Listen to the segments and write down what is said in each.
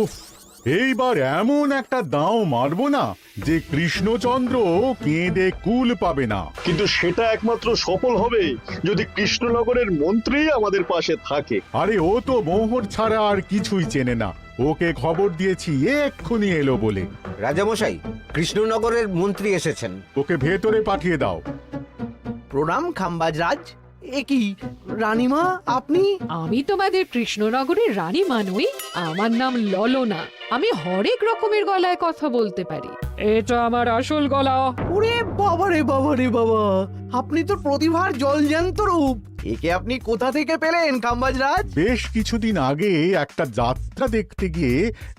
উফ, এইবার এমন একটা দাও মারবো না যে কৃষ্ণচন্দ্র কেঁদে কুল পাবে না। কিন্তু সেটা একমাত্র সফল হবে যদি কৃষ্ণনগরের মন্ত্রী আমাদের পাশে থাকে। আরে ও তো মোহর ছাড়া আর কিছুই চেনে না। ওকে খবর দিয়েছি এক্ষুনি এলো বলে। রাজামশাই, কৃষ্ণনগরের মন্ত্রী এসেছেন। ওকে ভেতরে পাঠিয়ে দাও। প্রণাম খাম্বাজরাজ। এ কি রানীমা, আপনি? আমি তোমাদের কৃষ্ণনগরের রানী নই। আমার নাম ললনা। আমি হরেক রকমের গলায় কথা বলতে পারি। এটা আমার আসল গলা। ওরে বাবা রে বাবা রে বাবা, আপনি তো প্রতিভার জলজ্যান্ত রূপ। একে আপনি কোথা থেকে পেলেন খাম্বাজরাজ? বেশ কিছুদিন আগে একটা যাত্রা দেখতে গিয়ে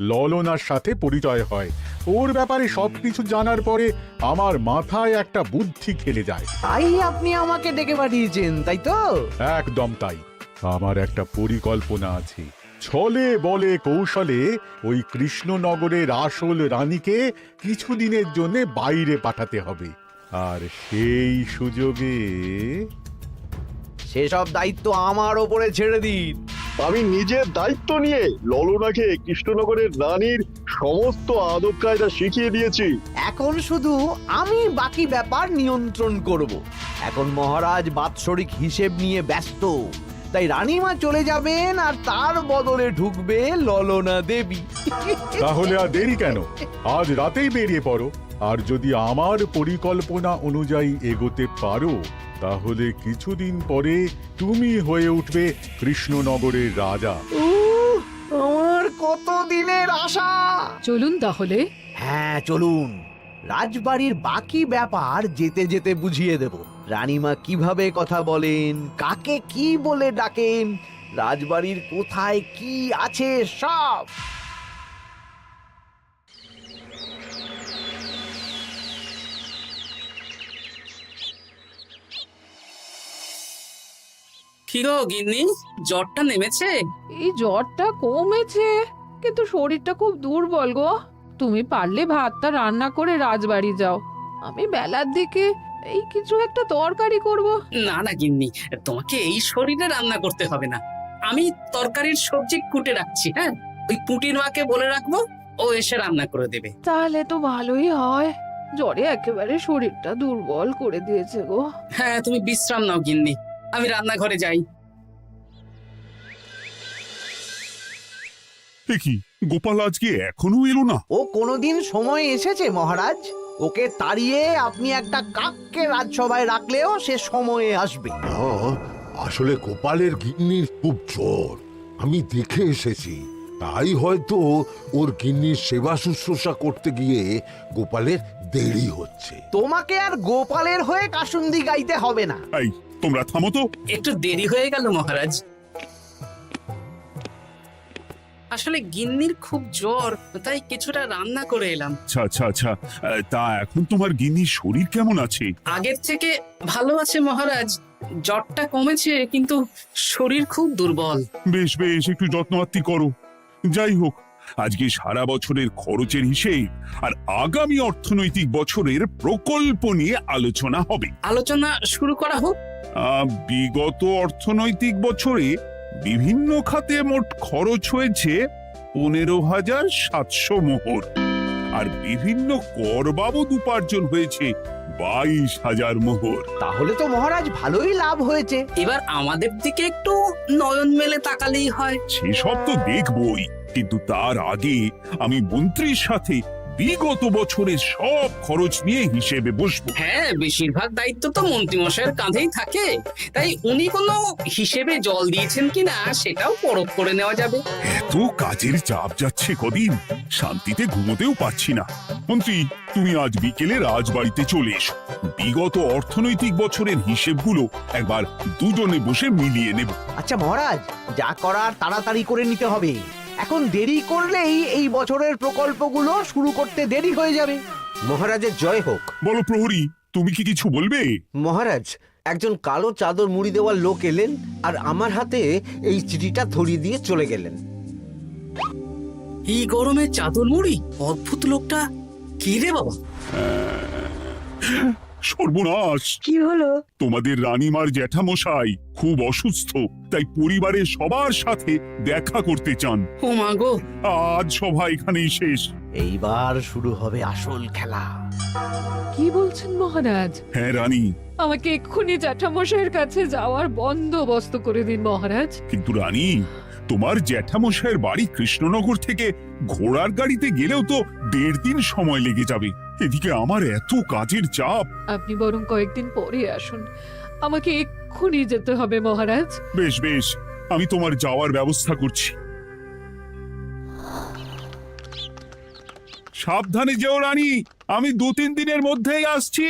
ললনার সাথে পরিচয় হয়। ওর ব্যাপারে সবকিছু জানার পরে আমার মাথায় একটা বুদ্ধি খেলে যায়। তাই আপনি আমাকে ডেকে পাঠিয়েছেন, তাই তো? একদম তাই। আমার একটা পরিকল্পনা আছে। ছলে বলে কৌশলে ওই কৃষ্ণনগরের আসল রানীকে কিছুদিনের জন্য বাইরে পাঠাতে হবে, আর সেই সুযোগে সেসব দায়িত্ব আমার ওপরে ছেড়ে দিন। আমি নিজের দায়িত্ব নিয়ে ললনাকে কৃষ্ণনগরের রানীর সমস্ত আদব কায়দা শিখিয়ে দিয়েছি। এখন শুধু আমি বাকি ব্যাপার নিয়ন্ত্রণ করব। এখন মহারাজ বাৎসরিক হিসেব নিয়ে ব্যস্ত, তাই রানীমা চলে যাবেন আর তার বদলে ঢুকবে ললনা দেবী। তাহলে আর দেরি কেন? আজ রাতেই বেরিয়ে পড়ো। আর যদি আমার পরিকল্পনা অনুযায়ী এগোতে পারো, তাহলে কিছুদিন পরে তুমি হয়ে উঠবে কৃষ্ণনগরের রাজা। আমার কত দিনের আশা। চলুন তাহলে। হ্যাঁ চলুন, রাজবাড়ির বাকি ব্যাপার যেতে যেতে বুঝিয়ে দেব। রানীমা কিভাবে কথা বলেন, কাকে কি বলে ডাকেন, রাজবাড়ির কোথায় কি আছে সব। কি গো গিন্নি, জ্বরটা নেমেছে? এই জ্বরটা কমেছে, কিন্তু শরীরটা খুব দুর্বল গো। তুমি পারলে ভাতটা রান্না করে রাজবাড়ি যাও। আমি বেলার দিকে এই কিছু একটা তরকারি করব। না না গিন্নি, তোমাকে এই শরীরে রান্না করতে হবে না। আমি তরকারির সবজি কুটে রাখছি। হ্যাঁ, ওই পুটির মাকে বলে রাখবো, ও এসে রান্না করে দেবে। তাহলে তো ভালোই হয়। জ্বরে একেবারে শরীরটা দুর্বল করে দিয়েছে গো। হ্যাঁ, তুমি বিশ্রাম নাও গিন্নি, আমি রান্নাঘরে যাই। কি গোপাল আজকে এখনো এলো না? ও কোনোদিন সময় এসেছে মহারাজ? ওকে তাড়িয়ে আপনি একটা কাককে রাজসভায় রাখলেও সে সময়ে আসবে। না, আসলে গোপালের গিন্নির খুব জ্বর, আমি দেখে এসেছি। তাই হয়তো ওর গিন্নির সেবা শুশ্রূষা করতে গিয়ে গোপালের দেরি হচ্ছে। তোমাকে আর গোপালের হয়ে কাসুন্দি গাইতে হবে না। এই তোমরা থামো তো। একটু দেরি হয়ে গেল মহারাজ। আসলে গিন্নির খুব জ্বর, তাই কিছুটা রান্না করে এলাম। আচ্ছা আচ্ছা আচ্ছা, তা এখন তোমার গিন্নির শরীর কেমন আছে? আগের থেকে ভালো আছে মহারাজ। জ্বরটা কমেছে, কিন্তু শরীর খুব দুর্বল। বেশ বেশ, একটু যত্ন আত্তি করো। যাই হোক, আজকে সারা বছরের খরচের হিসেব আর আগামী অর্থনৈতিক বছরের প্রকল্প নিয়ে আলোচনা হবে। আলোচনা শুরু করা হোক। বিগত অর্থনৈতিক বছরে বিভিন্ন খাতে মোট খরচ হয়েছে 15,700 মোহর, আর বিভিন্ন কর বাবদ উপার্জন হয়েছে 22,000 মোহর। তাহলে তো মহারাজ ভালোই লাভ হয়েছে। এবার আমাদের দিকে একটু নয়ন মেলে তাকালেই হয়। সেসব তো দেখবই, কিন্তু তার আগে আমি মন্ত্রীর সাথে বিগত বছরের সব খরচ নিয়ে হিসেবে বসবো। হ্যাঁ, বেশিরভাগ দায়িত্ব তো মন্ত্রীমশাইয়ের কাঁধেই থাকে, তাই উনি কোনো হিসেবে জল দিয়েছেন কিনা সেটাও পরখ করে নেওয়া যাবে। এত কাজের চাপ যাচ্ছে কদিন, শান্তিতে ঘুমোতেও পারছি না। মন্ত্রী, তুমি আজ বিকেলে রাজবাড়িতে চলে এসো। বিগত অর্থনৈতিক বছরের হিসেবগুলো একবার দুজনে বসে মিলিয়ে নেব। আচ্ছা মহারাজ, যা করার তাড়াতাড়ি করে নিতে হবে। এখন দেরি করলেই এই বছরের প্রকল্পগুলো শুরু করতে দেরি হয়ে যাবে। মহারাজের জয় হোক। বলো প্রহরী, তুমি কি কিছু বলবে? মহারাজ, একজন কালো চাদর মুড়ি দেওয়ার লোক এলেন আর আমার হাতে এই চিঠিটা ধরিয়ে দিয়ে চলে গেলেন। এই গরমে চাদর মুড়ি? অদ্ভুত লোকটা। কি রে বাবা? সর্বনাশ! কি হলো? তোমাদের রানীমার জ্যাঠামশাই খুব অসুস্থ, তাই পরিবারের সবার সাথে দেখা করতে চান। ও মা গো, আজ সভা এখানেই শেষ। এইবার শুরু হবে আসল খেলা। কি বলছেন মহারাজ? হ্যাঁ রানী, আমাকে এক্ষুনি জ্যাঠামশাইয়ের কাছে যাওয়ার বন্দোবস্ত করে দিন মহারাজ। কিন্তু রানী, তোমার জ্যাঠামশাইয়ের বাড়ি কৃষ্ণনগর থেকে ঘোড়ার গাড়িতে গেলেও তো 1.5 দিন সময় লেগে যাবে। এদিকে আমার এত কাজের চাপ। আপনি বরং কয়েকদিন পরে আসুন, আমাকে এক্ষুনি যেতে হবে মহারাজ। বেশ বেশ, আমি তোমার যাওয়ার ব্যবস্থা করছি। সাবধানে যেও রানী, আমি 2-3 দিনের মধ্যেই আসছি।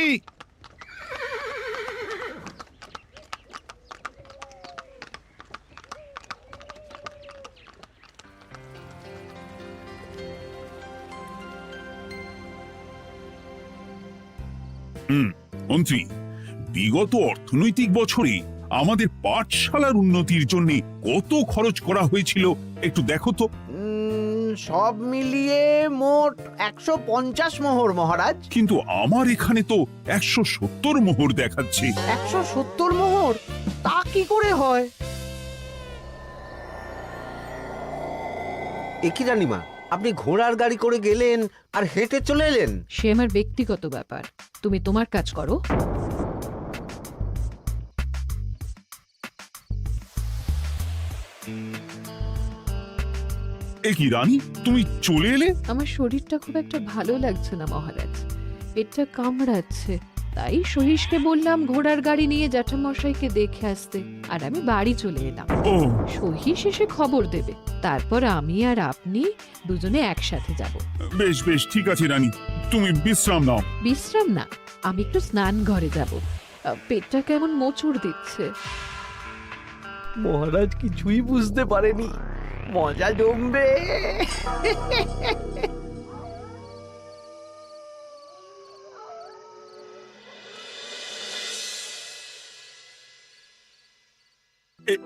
মন্ত্রী, বিগত অর্থনৈতিক বছরে আমাদের পাঠশালার উন্নতির জন্য কত খরচ করা হয়েছিল একটু দেখো তো। সব মিলিয়ে মোট 150 মোহর মহারাজ। কিন্তু আমার এখানে তো 170 মোহর দেখাচ্ছে। 170 মোহর? তা কি করে হয়? একই রানীমা, আপনি ঘোড়ার গাড়ি করে গেলেন আর হেঁটে চলে এলেন? সে আমার ব্যক্তিগত ব্যাপার, তুমি তোমার কাজ করো। এ কি রানী, তুমি চলে এলে? আমার শরীরটা খুব একটা ভালো লাগছে না মহারাজ, পেটটা কামড়াচ্ছে। তাই সহিসকে বললাম ঘোড়ার গাড়ি নিয়ে জ্যাঠামশাইকে দেখে আসতে, আর আমি বাড়ি চলে এলাম। ও, সহিস এসে খবর দেবে, তারপর আমি আর আপনি দুজনে একসাথে যাব। বেশ বেশ, ঠিক আছে রানী, তুমি বিশ্রাম নাও। বিশ্রাম না, আমি একটু স্নান ঘরে যাব, পেটটা কেমন মোচড় দিচ্ছে। মহারাজ কিছুই বুঝতে পারেনি, মজা জমবে।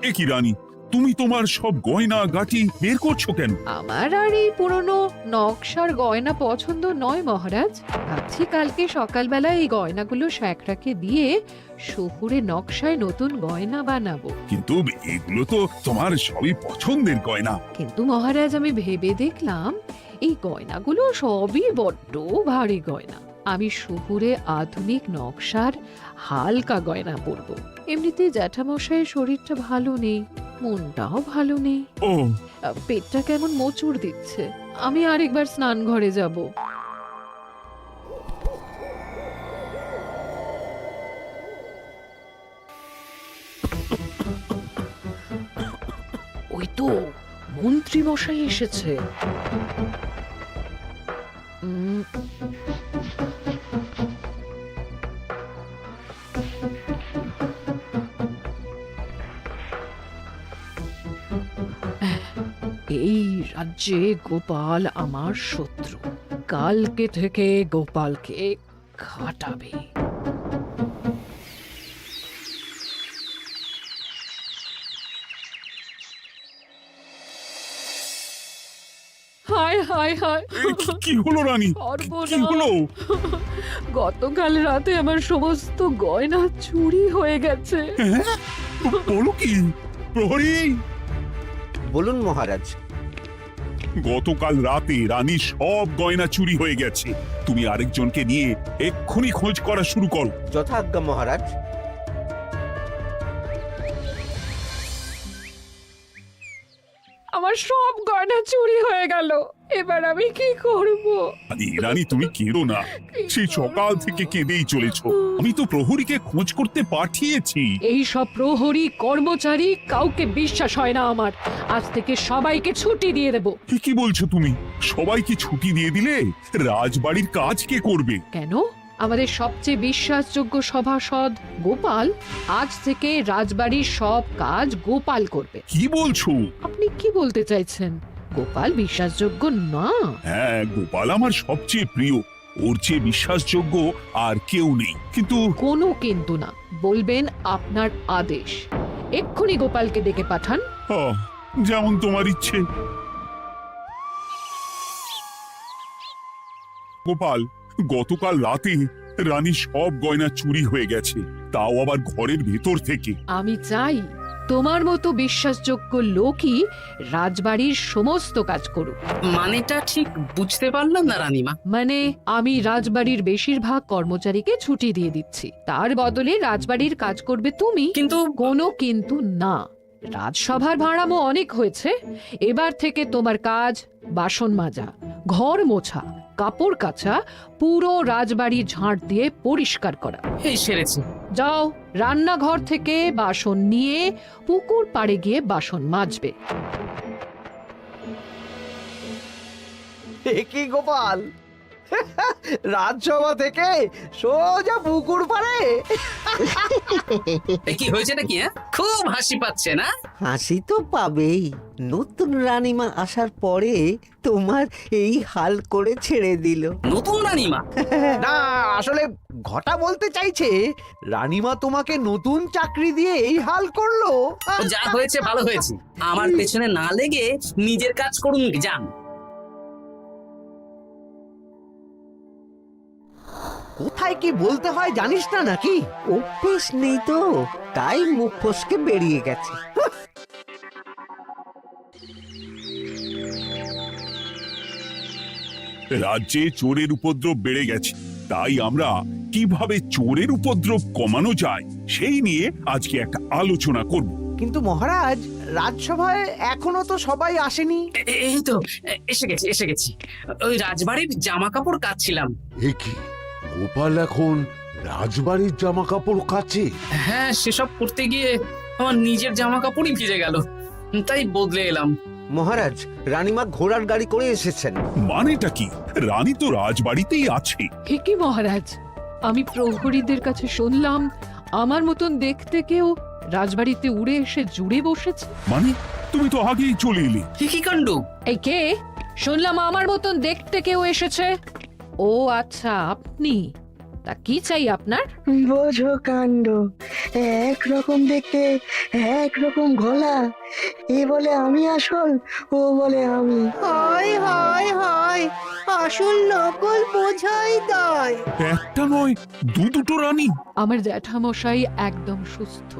এ কি রানী, তুমি তোমার সব গয়না গাটি বের করছো কেন? আমার আর এই পুরনো নকশার গয়না পছন্দ নয় মহারাজ। ভাবছি কালকে সকালবেলা এই গয়নাগুলো শ্যাকরাকে দিয়ে শহুরে নকশায় নতুন গয়না বানাবো। কিন্তু এগুলো তো তোমার সবই পছন্দের গয়না। কিন্তু মহারাজ, আমি ভেবে দেখলাম এই গয়নাগুলো সবই বড্ড ভারী গয়না। আমি শহুরে আধুনিক নকশার হালকা গয়না পরবো। এমনিতে জ্যাঠামশাইয়ের শরীরটা ভালো নেই, মনটাও ভালো নেই, ও, পেটটা কেমন মোচড় দিচ্ছে। আমি আরেকবার স্নান ঘরে যাব। ওই তো মন্ত্রী মশাই এসেছে। এই রাজ্যে গোপাল আমার শত্রু, কালকে থেকে গোপালকে খাটাবে। হায় হায় হায়, কি হলো রানী, কি হলো? গতকাল রাতে আমার সমস্ত গয়না চুরি হয়ে গেছে। হ্যাঁ? বলো কি প্রহরী? বলুন মহারাজ। গতকাল রাতে রানীর সব গয়না চুরি হয়ে গেছে। তুমি আরেকজনকে নিয়ে এক্ষুনি খোঁজ করা শুরু করো। যথাজ্ঞা মহারাজ। আমার সব গয়না চুরি হয়ে গেল, এবার আমি কি করব? রানী তুমি কেঁদো না, সেই সকাল থেকে কেঁদেই চলেছ। আমি তো প্রহরীকে খোঁজ করতে পাঠিয়েছি। এই সব প্রহরী কর্মচারী কাউকে বিশ্বাস হয় না আমার। আজ থেকে সবাইকে ছুটি দিয়ে দেব। কি বলছো তুমি? সবাইকে ছুটি দিয়ে দিলে রাজবাড়ির কাজ কে করবে? কেন? আমাদের সবচেয়ে বিশ্বাসযোগ্য সভাসদ গোপাল আজ থেকে রাজবাড়ির সব কাজ গোপাল করবে। কি বলছো? আপনি কি বলতে চাইছেন? গোপাল বিশ্বাসযোগ্য না? হ্যাঁ, গোপাল আমার সবচেয়ে প্রিয়। ওর চেয়ে বিশ্বাসযোগ্য আর কেউ নেই। কিন্তু কোনো কিন্তু না, বলবেন আপনার আদেশ। এক্ষুনি গোপালকে ডেকে পাঠান। যেমন তোমার ইচ্ছে। গোপাল, গতকাল রাতে রানীর সব গয়না চুরি হয়ে গেছে, তাও আবার ঘরের ভেতর থেকে। আমি চাই তোমার মতো বিশ্বাসযোগ্য লোকই রাজবাড়ির সমস্ত কাজ করুক। মানেটা ঠিক বুঝতে পারলাম না রানীমা। মানে আমি রাজবাড়ির বেশিরভাগ কর্মচারীকে ছুটি দিয়ে দিচ্ছি, তার বদলে রাজবাড়ির কাজ করবে তুমি। কিন্তু কোনো কিন্তু না, রাজসভার ভাড়ামো অনেক হয়েছে। এবার থেকে তোমার কাজ বাসন মাজা, ঘর মোছা, কাপড় কাচা, পুরো রাজবাড়ি ঝাঁট দিয়ে পরিষ্কার করা। এই সেরেছে। যাও, রান্নাঘর থেকে বাসন নিয়ে পুকুর পাড়ে গিয়ে বাসন মাজবে। এ কি গোপাল, রাজসভা থেকে সোজা পুকুর পাড়ে? কি হয়েছে নাকি? খুব হাসি পাচ্ছে না? হাসি তো পাবেই, নতুন রানীমা আসার পরে তোমার এই হাল করে ছেড়ে দিল। নতুন রানীমা? না, আসলে ঘটা বলতে চাইছে রানীমা তোমাকে নতুন চাকরি দিয়ে এই হাল করলো। ও যা হয়েছে ভালো হয়েছে, আমার পেছনে না লেগে নিজের কাজ করুন যান। কোথায় কি বলতে হয় জানিস না নাকি? অভ্যেস নেই তো, তাই মুখ ফসকে বেরিয়ে গেছে। রাজ্যে চোরের উপদ্রব বেড়ে গেছে, তাই আমরা কিভাবে চোরের উপদ্রব কমানো যায় সেই নিয়ে আজকে একটা আলোচনা করব। কিন্তু মহারাজ, রাজসভায় এখনো তো সবাই আসেনি। এই তো এসে গেছি। ওই রাজবাড়ির জামা কাপড় কাচ্ছিলাম। এ কি, গোপাল এখন রাজবাড়ির জামা কাপড় কাচে? হ্যাঁ, সেসব করতে গিয়ে আমার নিজের জামা কাপড়ই ভিজে গেল, তাই বদলে এলাম। মহারাজ, রানীমা ঘোড়ার গাড়ি করে এসেছেন। মানেটা কি? রানী তো রাজবাড়িতেই আছে। কি মহারাজ, আমি প্রহরীদের কাছে শুনলাম আমার মতন দেখতে কেউ রাজবাড়িতে উড়ে এসে জুড়ে বসেছে। মানে তুমি তো আগেই চলে এলে। কি কাণ্ড! এই কে? শুনলাম আমার মতন দেখতে কেউ এসেছে। ও আচ্ছা, আপনি। তা কি চাই আপনার? বোঝো কাণ্ড, একরকম দেখতে একরকম গলা, এ বলে আমি আসল, ও বলে আমি। হায় হায় হায়, আসল নকল বোঝাই দায়। একটা নয়, দুটো রানী। আমার জ্যাঠামশাই একদম সুস্থ।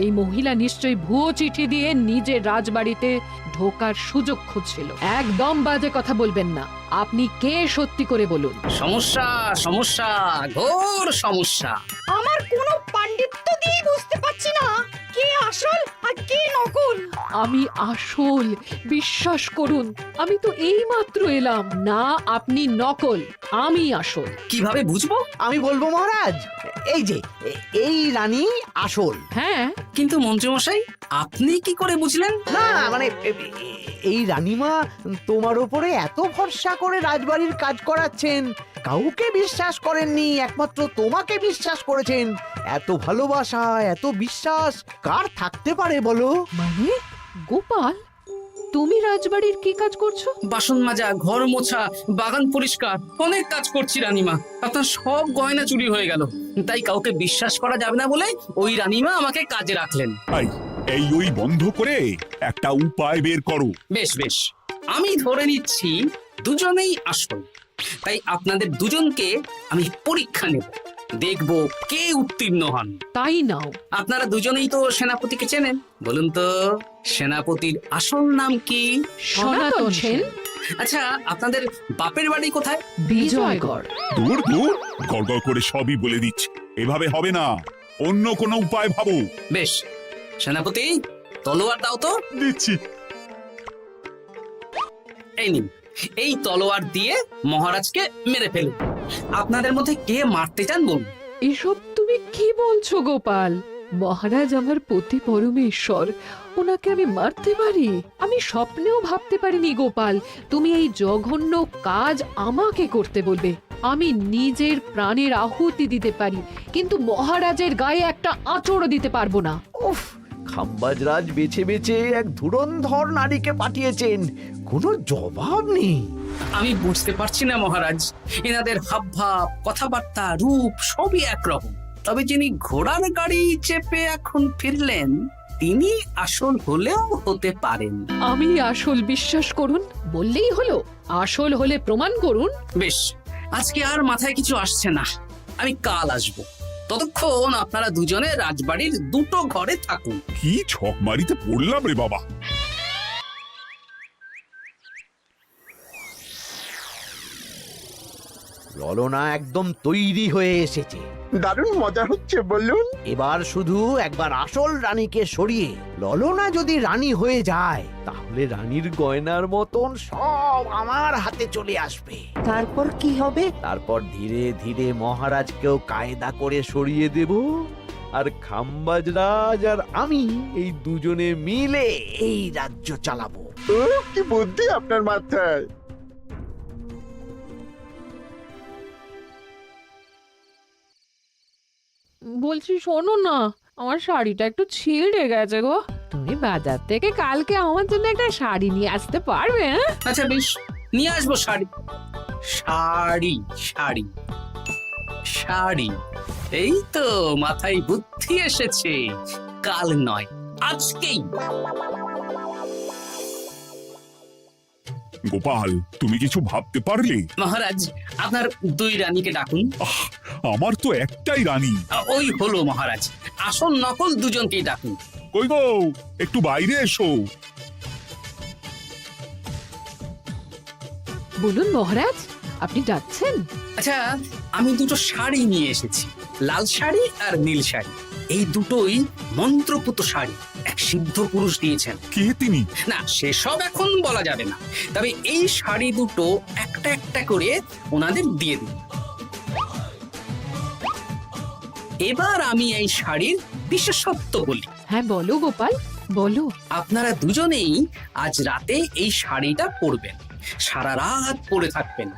এই মহিলা নিশ্চয়ই ভুয়ো চিঠি দিয়ে নিজের রাজবাড়িতে ঢোকার সুযোগ খুঁজছিল। একদম বাজে কথা বলবেন না। আপনি কে সত্যি করে বলুন। সমস্যা সমস্যা, ঘোর সমস্যা। আমার কোনো পাণ্ডিত্য দিয়ে বুঝতে পারছি না কে আসল আর কে নকল। আমি আসল, বিশ্বাস করুন। আমি তো এই মাত্র এলাম। না, আপনি নকল, আমি আসল। কিভাবে বুঝবো? আমি বলবো মহারাজ, এই যে এই রানী আসল। হ্যাঁ, কিন্তু মন্ত্রীমশাই, আপনি কি করে বুঝলেন? না মানে এই রানীমা তোমার উপরে এত ভরসা করে রাজবাড়ির কাজ করাচ্ছেন, কাউকে বিশ্বাস করেননি, একমাত্র তোমাকে বিশ্বাস করেছেন। এত ভালোবাসা, এত বিশ্বাস কার থাকতে পারে বলো? মানে গোপাল, তুমি রাজবাড়ির কি কাজ করছো? বাসন মাজা, ঘর মোছা, বাগান পরিষ্কার, অনেক কাজ করছি রানীমা। আপনার সব গয়না চুরি হয়ে গেল, তাই কাউকে বিশ্বাস করা যাবে না বলে ওই রানীমা আমাকে কাজে রাখলেন। এই ওই বন্ধ করে একটা উপায় বের করো। বেশ বেশ, আমি ধরে নিচ্ছি দুজনেই আসল। তাই আপনাদের দুজনকে আমি পরীক্ষা নেব, দেখব কে উত্তীর্ণ হন। তাই নাও। আপনারা দুজনেই তো সেনাপতিকে চেনেন, বলুন তো সেনাপতির আসল নাম কি? সনাতন সেন। আচ্ছা, আপনাদের বাপের বাড়ি কোথায়? বিজয়গড়। দূর দূর, গড়গড় করে সবই বলে দিচ্ছে। এভাবে হবে না, অন্য কোনো উপায় ভাবো। বেশ, সেনাপতি তলোয়ার দাও তো। দিচ্ছি। এই নিন, এই তলোয়ার দিয়ে মহারাজকে মেরে ফেলুন। আপনাদের মধ্যে কে মারতে চান বলুন। এসব তুমি কি বলছো গোপাল? মহারাজ আমার পতি পরমেশ্বর, ওনাকে আমি মারতে পারি? আমি স্বপ্নেও ভাবতে পারিনি গোপাল তুমি এই জঘন্য কাজ আমাকে করতে বলবে। আমি নিজের প্রাণের আহুতি দিতে পারি, কিন্তু মহারাজের গায়ে একটা আঁচড়ও দিতে পারবো না। উফ, খাম্বাজরাজ বেছে বেছে এক ধুরন্ধর নারীকে পাঠিয়েছেন, কোনো জবাব নেই। আমি বুঝতে পারছি না মহারাজ, এনাদের হাবভাব, কথাবার্তা, রূপ সবই একরকম। তবে যিনি ঘোড়ার গাড়ি চেপে এখন ফিরলেন, তিনি আসল হলেও হতে পারেন। আমি আসল, বিশ্বাস করুন। বললেই হলো? আসল হলে প্রমাণ করুন। বেশ, আজকে আর মাথায় কিছু আসছে না। আমি কাল আসবো। ততক্ষণ আপনারা দুজনে রাজবাড়ির দুটো ঘরে থাকুন। কি ছক মারিতে পড়লাম রে বাবা। ললনা একদম তৈরি হয়ে এসেছে। দারুণ মজা হচ্ছে বলুন। এবার শুধু একবার আসল রানীকে সরিয়ে ললনা যদি রানী হয়ে যায়, তাহলে রানীর গয়নার মতন সব আমার হাতে চলে আসবে। তারপর কি হবে? তারপর ধীরে ধীরে মহারাজকেও কায়দা করে সরিয়ে দেব, আর খাম্বাজ রাজ আর আমি এই দুজনে মিলে এই রাজ্য চালাবো। কি বুদ্ধি আপনার মাথায়। বলছি শোনো না, আমার শাড়িটা একটু ছিঁড়ে গেছে গো। তুমি বাজার থেকে কালকে আমার জন্য একটা শাড়ি নিয়ে আসতে পারবে? হ্যাঁ? আচ্ছা বেশ, নিয়ে আসবো শাড়ি। শাড়ি শাড়ি শাড়ি, এই তো মাথায় বুদ্ধি এসেছে। কাল নয়, আজকেই। গোপাল, তুমি কিছু ভাবতে পারলে? মহারাজ, আপনার দুই রানীকে ডাকুন। আমার তো একটাই রানী। ওই হলো মহারাজ, আসল নকল দুজনকেই ডাকুন। কই গো, একটু বাইরে এসো। বলুন মহারাজ, আপনি ডাকছেন? আচ্ছা, আমি দুটো শাড়ি নিয়ে এসেছি, লাল শাড়ি আর নীল শাড়ি। এই দুটোই মন্ত্রপুত শাড়ি, এক সিদ্ধ পুরুষ দিয়েছেন। কে তিনি? না, সেসব এখন বলা যাবে না, তবে এই শাড়ি দুটো একটা একটা করে ওনাদের দিয়ে দিন। এবার আমি এই শাড়ির বিশেষত্ব বলি। হ্যাঁ বলো গোপাল, বলো। আপনারা দুজনেই আজ রাতে এই শাড়িটা পরবেন, সারা রাত পরে থাকবেন।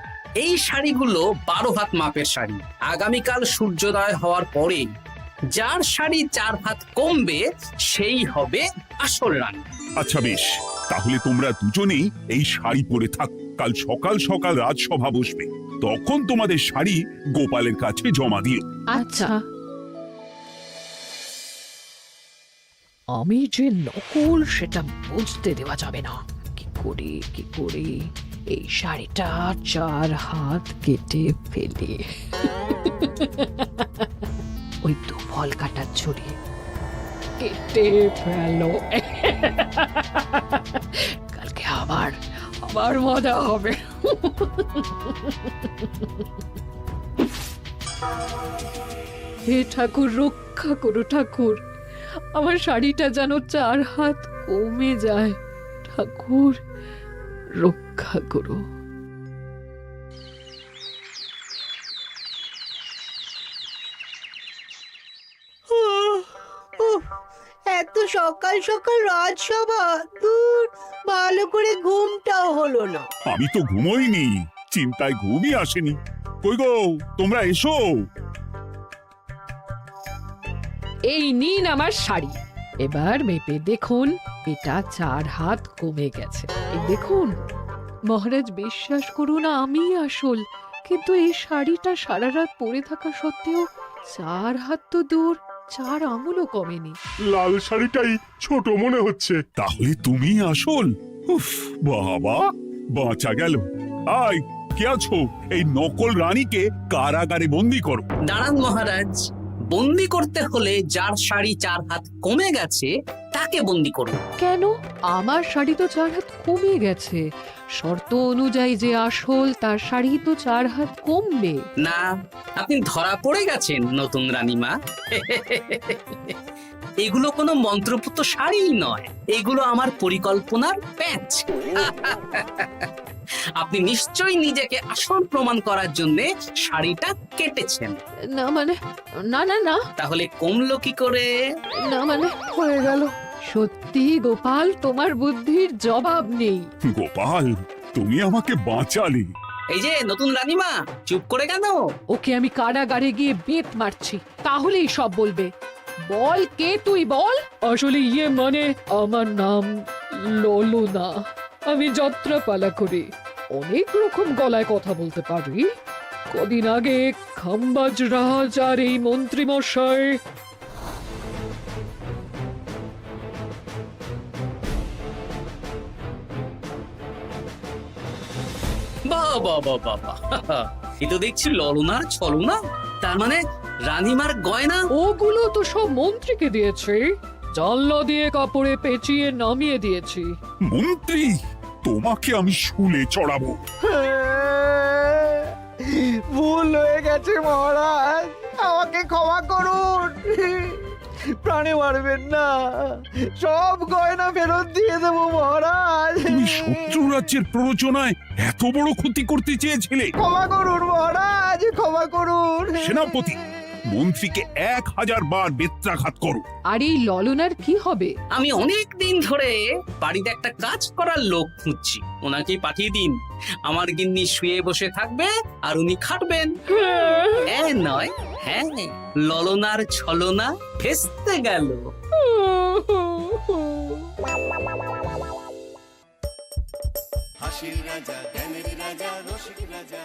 এই শাড়িগুলো 12 হাত মাপের শাড়ি। আগামীকাল সূর্যোদয় হওয়ার পরে যার শাড়ি 4 হাত কমবে সেই হবে আসল রানী। আচ্ছা বেশ, তাহলে তোমরা দুজনেই এই শাড়ি পরে থাক। কাল সকাল সকাল রাজসভা বসবে, তখন তোমাদের শাড়ি গোপালের কাছে জমা দিও। আচ্ছা। আমি যে নকল সেটা বুঝতে দেওয়া যাবে না। কি করে এই শাড়িটা 4 হাত কেটে ফেলে ওই তো ফল কাটার ছড়ি কেটে ফেলো। কালকে আবার মজা হবে। হে ঠাকুর, রক্ষা করো ঠাকুর, আমার শাড়িটা যেন 4 হাত কমে যায়। ঠাকুর রক্ষা করো। এত সকাল সকাল রাজসভা, দূর, ভালো করে ঘুমটাও হলো না। আমি তো ঘুমোইনি, চিন্তায় ঘুমই আসেনি। কই গো, তোমরা এসো। এই নিন আমার শাড়ি, এবার মেপে দেখুন, এটা 4 হাত কমে গেছে। এই দেখুন মহারাজ, বিশ্বাস করুন আমি আসল, কিন্তু এই শাড়িটা সারা রাত পরে থাকা সত্ত্বেও 4 হাত তো দূর, 4 আঙুলও কমেনি। লাল শাড়িটাই ছোট মনে হচ্ছে। তাহলে তুমি আসল? উফ বাবা, বাঁচা গেল। আয়, কে আছো? এই নকল রানীকে কারাগারে বন্দি করো। দাঁড়ান মহারাজ, বন্দি করতে হলে যার শাড়ি 4 হাত কমে গেছে তাকে বন্দি করুন। কেন? আমার শাড়ি তো 4 হাত কমে গেছে। শর্ত অনুযায়ী যে আসল তার শাড়ি তো 4 হাত কমবে না, আপনি ধরা পড়ে গেছেন নতুন রানীমা। এগুলো কোনো মন্ত্রপুত শাড়ি নয়, এগুলো আমার পরিকল্পনার প্যাচ। আপনি নিশ্চয়ই নিজেকে আসল প্রমাণ করার জন্য শাড়িটা কেটেছেন। না মানে, না না না, তাহলে কমলো কি করে? না মানে হয়ে গেল। সত্যি গোপাল, তোমার বুদ্ধির জবাব নেই। গোপাল, তুমি আমাকে বাঁচালে। এই যে নতুন রানীমা, চুপ করে কেন? ওকে আমি কারাগারে গিয়ে বেত মারছি, তাহলেই সব বলবে। বল, কে তুই বল। আসলে মানে আমার নাম ললনা, আমি যাত্রাপালা করি, অনেক রকম গলায় কথা বলতে পারি। কদিন আগে খাম্বাজ রাজ আর এই মন্ত্রী মশাই বাহ বাহ বাহ বাহ বাহ, এ তো দেখছি ললনার ছলনা। তা তার মানে রানীমার গয়না? ওগুলো তো সব মন্ত্রীকে দিয়েছি, জানলা দিয়ে কাপড়ে পেঁচিয়ে নামিয়ে দিয়েছি। মন্ত্রী, তোমাকে আমি শুলে চড়াবো। ভুল হয়ে গেছে মহারাজ, আমাকে ক্ষমা করুন। প্রাণে মারবেন না, সব গয়না ফেরত দিয়ে দেবো মহারাজ। তুমি শত্রু রাজ্যের প্ররোচনায় এত বড় ক্ষতি করতে চেয়েছিলে? ক্ষমা করুন মহারাজ, ক্ষমা করুন। সেনাপতি, মন্ত্রীকে 1000 বার বেত্রাঘাত করো। আর এই ললনার কি হবে? আমি অনেক দিন ধরে বাড়িতে একটা কাজ করার লোক খুঁজছি, ওনাকে পাঠিয়ে দিন। আমার গিন্নি শুয়ে বসে থাকবে আর উনি খাটবেন। নয়, হ্যাঁ, ললনার ছলনা ভেস্তে গেল। হাসির রাজা, জ্ঞানের রাজা, রসিক রাজা।